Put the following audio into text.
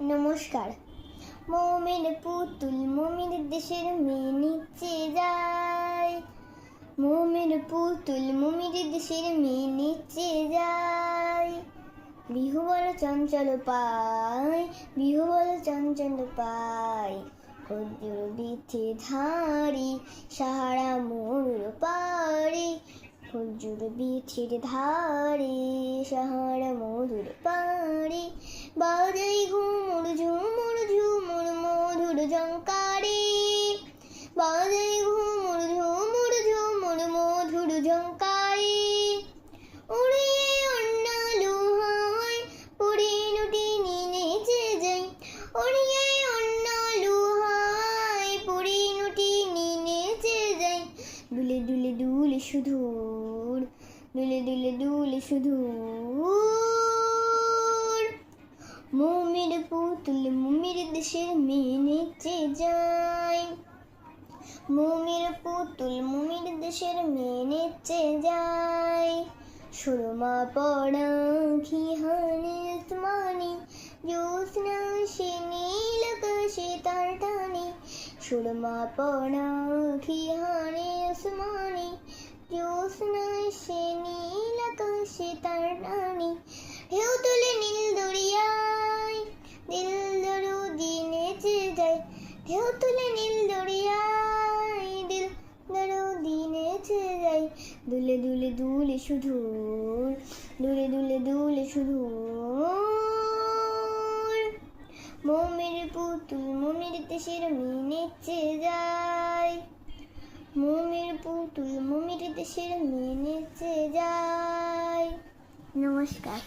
নমস্কার। মৌমের পুতুল মমির দেশের মেয়ে নিচে যায়। মৌমের পুতুল মমির দেশের মেয়ে নিচে যায়। বিহু বলো চঞ্চল পায়, বিহু বলো চঞ্চল পায়। খজুর বিথি ধারি সাহারা মরুর পাড়ি। খজুর বিথির ধারে সাহারা মধুর পাড়ি। বাজাই ঘুমুর ঝুমুর ঝুমুর মধুর ঝঙ্কারি। বাজাই ঘুমুর ঝুমুর ঝুমুর মধুর ঝঙ্কারি। উড়িয়ে অন্নালু হয় পরিণতি নেচে যাই। উড়িয়ে অন্নালু হয় পরিণতি নেচে যাই। দুলে দুলে দুলে সুধুর, দুলে দুলে দুলে সুধুর। মৌমের পুতুল মমির দেশের মেয়ে নেচে যায়। মৌমের পুতুল মমির দেশের মেয়ে নেচে যায়। সুরমা পড়া খিহানে আসমানি, জ্যোৎস্না সে নীল আকাশে তার টানে। সুরমা পড়া খিহানে আসমানি, জ্যোৎস্না সে নীল আকাশে তার টানে। ঢেউ তুলে নীল দরিয়ায় দিল দরদি নেচে যায়। ঢেউ তুলে নীল দরিয়ায় দিল দরদি নেচে যায়। দুলে দুলে দুলে সুধুর, দুলে দুলে দুলে সুধুর। মৌমের পুতুল মমির দেশের মেয়ে নেচে যায়। মৌমের পুতুল মমির দেশের মেয়ে নেচে যায়। নমস্কার।